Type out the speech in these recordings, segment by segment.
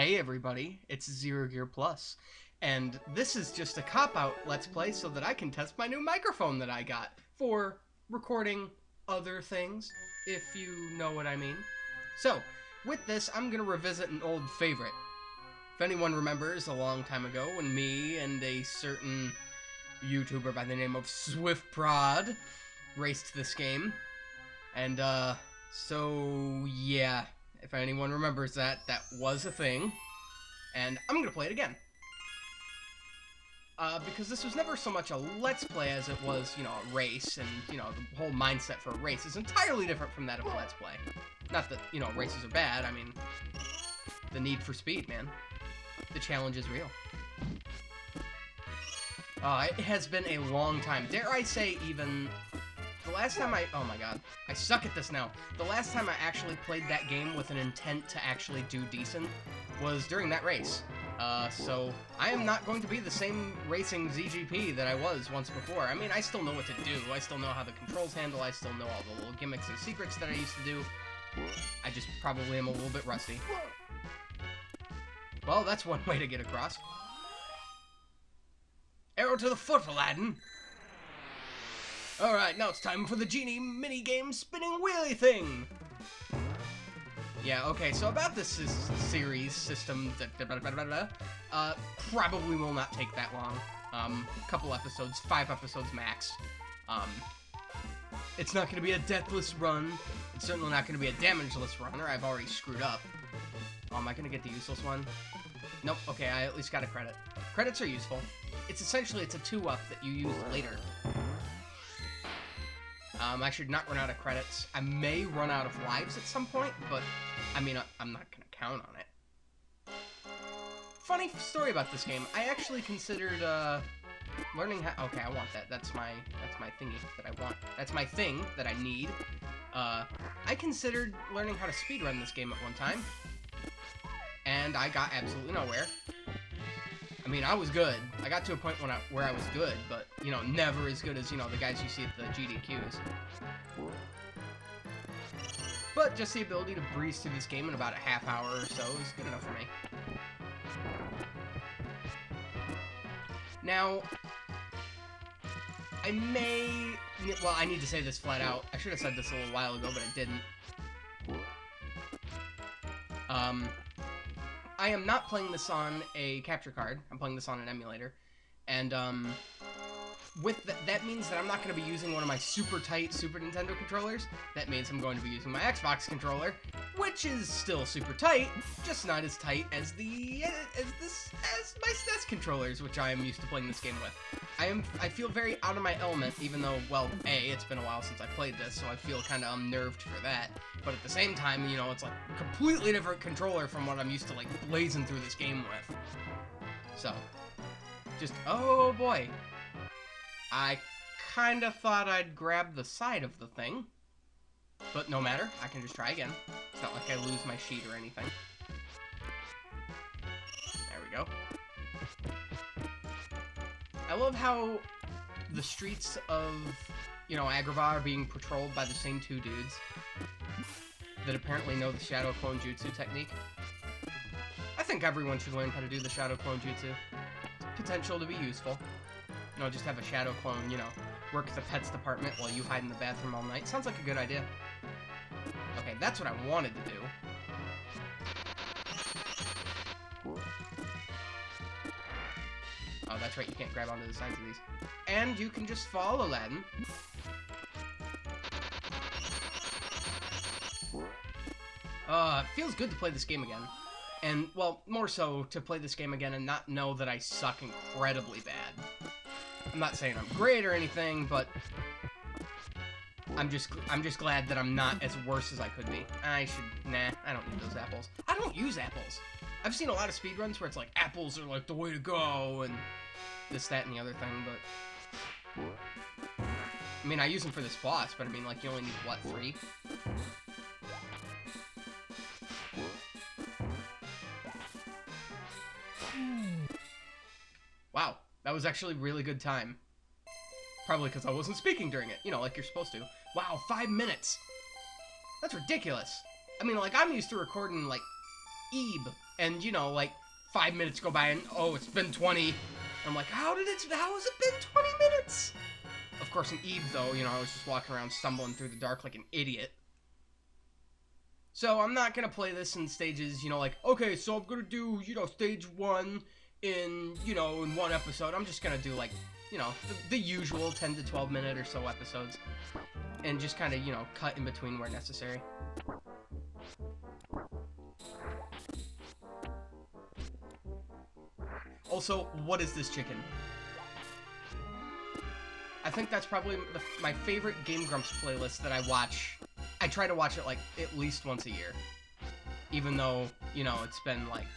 Hey everybody, it's Zero Gear Plus, and this is just a cop-out Let's Play so that I can test my new microphone that I got for recording other things, if you know what I mean. So, with this, I'm gonna revisit an old favorite. If anyone remembers, a long time ago when me and a certain YouTuber by the name of SwiftProd raced this game, and so yeah. If anyone remembers that was a thing. And I'm going to play it again. Because this was never so much a Let's Play as it was, you know, a race. And, you know, the whole mindset for a race is entirely different from that of a Let's Play. Not that, you know, races are bad. I mean, the need for speed, man. The challenge is real. It has been a long time. Dare I say even... The last time oh my god, I suck at this now. The last time I actually played that game with an intent to actually do decent was during that race. So I am not going to be the same racing ZGP that I was once before. I mean, I still know what to do. I still know how the controls handle. I still know all the little gimmicks and secrets that I used to do. I just probably am a little bit rusty. Well, that's one way to get across. Arrow to the foot, Aladdin! Alright, now it's time for the genie minigame spinning wheelie thing! Yeah, okay, so about this series system, probably will not take that long. Couple episodes, 5 episodes max. It's not going to be a deathless run. It's certainly not going to be a damageless run, or I've already screwed up. Oh, am I going to get the useless one? Nope, okay, I at least got a credit. Credits are useful. It's essentially, it's a 2-up that you use later. I should not run out of credits. I may run out of lives at some point, but, I mean, I'm not going to count on it. Funny story about this game. I actually considered, learning how... Okay, I want that. That's my thingy that I want. That's my thing that I need. I considered learning how to speedrun this game at one time, and I got absolutely nowhere. I mean, I was good. I got to a point where I was good, but, you know, never as good as, you know, the guys you see at the GDQs. But just the ability to breeze through this game in about a half hour or so is good enough for me. Now, I may... Well, I need to say this flat out. I should have said this a little while ago, but I didn't. I am not playing this on a capture card. I'm playing this on an emulator. And, with that means that I'm not going to be using one of my super tight Super Nintendo controllers. That means I'm going to be using my Xbox controller, which is still super tight, just not as tight as my SNES controllers, which I am used to playing this game with. I feel very out of my element, even though, well, A, it's been a while since I played this, so I feel kind of unnerved for that. But at the same time, you know, it's like a completely different controller from what I'm used to, like, blazing through this game with. So, just, oh boy. I kind of thought I'd grab the side of the thing. But no matter, I can just try again. It's not like I lose my sheet or anything. There we go. I love how the streets of, you know, Agrabah are being patrolled by the same 2 dudes that apparently know the Shadow Clone Jutsu technique. I think everyone should learn how to do the Shadow Clone Jutsu. Potential to be useful. You know, just have a Shadow Clone, you know, work at the pets department while you hide in the bathroom all night. Sounds like a good idea. Okay, that's what I wanted to do. Oh, that's right, you can't grab onto the sides of these. And you can just fall, Aladdin. It feels good to play this game again. And, well, more so to play this game again and not know that I suck incredibly bad. I'm not saying I'm great or anything, but I'm just glad that I'm not as worse as I could be. I don't need those apples. I don't use apples. I've seen a lot of speedruns where it's like, apples are like the way to go, and this, that, and the other thing, but... I mean, I use them for this boss, but I mean, like, you only need, what, 3? Wow, that was actually really good time. Probably because I wasn't speaking during it, you know, like you're supposed to. Wow, 5 minutes! That's ridiculous. I mean, like, I'm used to recording, like, Ebe And, you know, like, 5 minutes go by and, oh, it's been 20. I'm like, how has it been 20 minutes? Of course, in Eve, though, you know, I was just walking around stumbling through the dark like an idiot. So I'm not going to play this in stages, you know, like, okay, so I'm going to do, you know, stage 1 in, you know, in 1 episode. I'm just going to do, like, you know, the usual 10 to 12 minute or so episodes. And just kind of, you know, cut in between where necessary. Also, what is this chicken? I think that's probably my favorite Game Grumps playlist that I watch. I try to watch it, like, at least once a year. Even though, you know, it's been, like,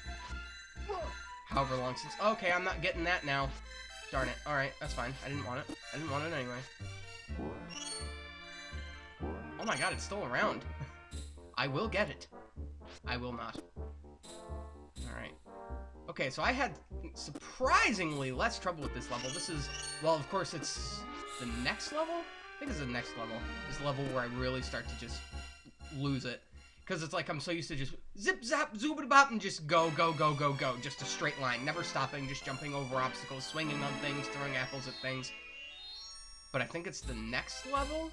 however long since... Okay, I'm not getting that now. Darn it. Alright, that's fine. I didn't want it. I didn't want it anyway. Oh my god, it's still around. I will get it. I will not. Alright. Okay, so I had surprisingly less trouble with this level. This is... Well, of course, it's the next level? I think it's the next level. It's the level where I really start to just lose it. Because it's like I'm so used to just zip, zap, zoobity-bop, and just go, go, go, go, go. Just a straight line. Never stopping, just jumping over obstacles, swinging on things, throwing apples at things. But I think it's the next level?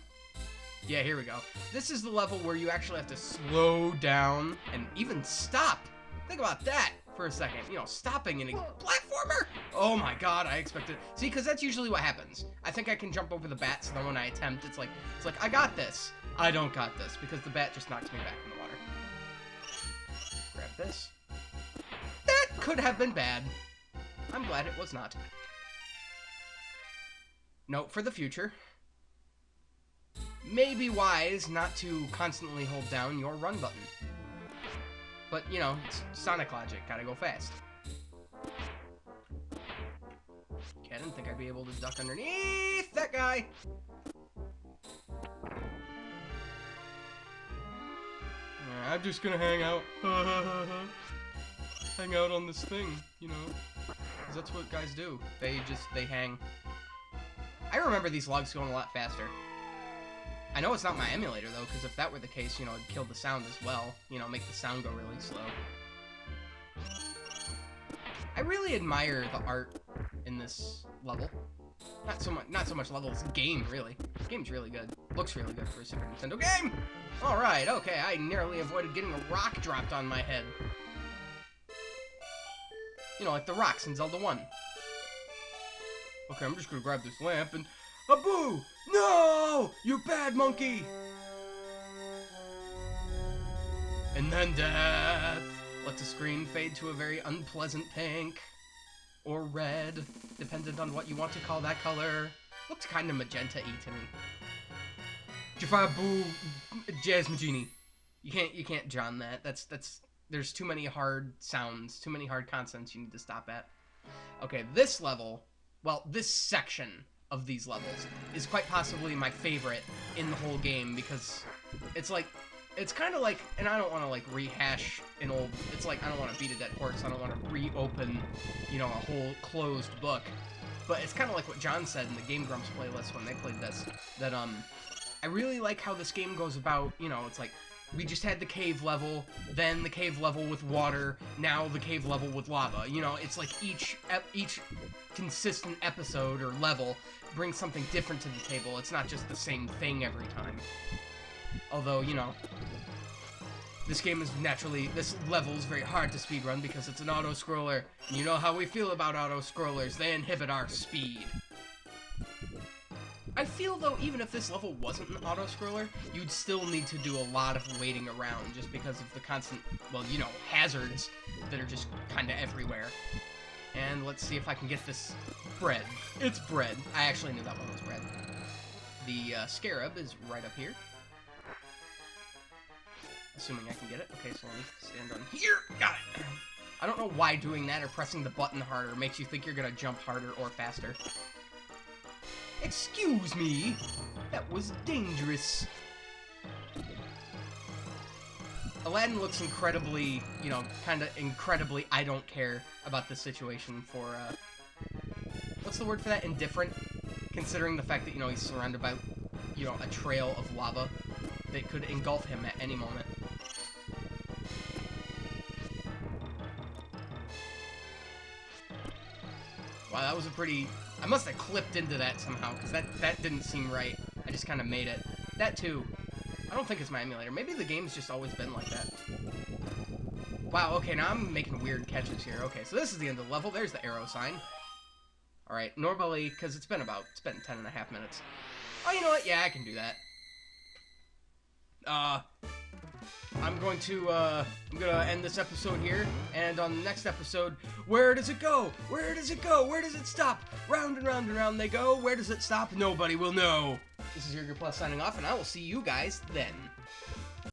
Yeah, here we go. This is the level where you actually have to slow down and even stop. Think about that for a second. You know, stopping in a platformer? Oh my god, I expected... See, because that's usually what happens. I think I can jump over the bat, so then when I attempt, it's like, I got this. I don't got this, because the bat just knocks me back in the water. Grab this. That could have been bad. I'm glad it was not. Note for the future. May be wise not to constantly hold down your run button. But, you know, it's Sonic logic. Gotta go fast. Okay, I didn't think I'd be able to duck underneath that guy. I'm just gonna hang out. Hang out on this thing, you know. 'Cause that's what guys do. They hang. I remember these logs going a lot faster. I know it's not my emulator, though, because if that were the case, you know, it'd kill the sound as well. You know, make the sound go really slow. I really admire the art in this level. Not so much level, it's game, really. The game's really good. Looks really good for a Super Nintendo game! Alright, okay, I nearly avoided getting a rock dropped on my head. You know, like the rocks in Zelda 1. Okay, I'm just gonna grab this lamp and... Abu! No! You bad monkey! And then death! Let the screen fade to a very unpleasant pink. Or red, dependent on what you want to call that color. Looked kind of magenta-y to me. Jafar Boo Jazzmagini. You can't John that. There's too many hard sounds, too many hard consonants you need to stop at. Okay, this level, well, this section of these levels is quite possibly my favorite in the whole game because it's like, it's kind of like, and I don't want to like rehash an old, it's like I don't want to beat a dead horse, I don't want to reopen, you know, a whole closed book, but it's kind of like what John said in the Game Grumps playlist when they played this, that I really like how this game goes about, you know, it's like, we just had the cave level, then the cave level with water, now the cave level with lava. You know, it's like each consistent episode or level brings something different to the table. It's not just the same thing every time. Although, you know, this level is very hard to speedrun because it's an auto-scroller. And you know how we feel about auto-scrollers, they inhibit our speed. I feel, though, even if this level wasn't an auto-scroller, you'd still need to do a lot of waiting around just because of the constant, well, you know, hazards that are just kind of everywhere. And let's see if I can get this bread. It's bread. I actually knew that one was bread. The scarab is right up here. Assuming I can get it. Okay, so let me stand on here. Got it. I don't know why doing that or pressing the button harder makes you think you're going to jump harder or faster. Excuse me, that was dangerous. Aladdin looks incredibly, you know, kind of incredibly I don't care about this situation for, what's the word for that? Indifferent? Considering the fact that, you know, he's surrounded by, you know, a trail of lava that could engulf him at any moment. Wow, that was a pretty... I must have clipped into that somehow, because that didn't seem right. I just kind of made it. That, too. I don't think it's my emulator. Maybe the game's just always been like that. Wow, okay, now I'm making weird catches here. Okay, so this is the end of the level. There's the arrow sign. Alright, normally, because it's been 10 and a half minutes. Oh, you know what? Yeah, I can do that. I'm gonna end this episode here, and on the next episode, where does it go? Where does it go? Where does it stop? Round and round and round they go. Where does it stop? Nobody will know. This is Yerger Plus signing off, and I will see you guys then.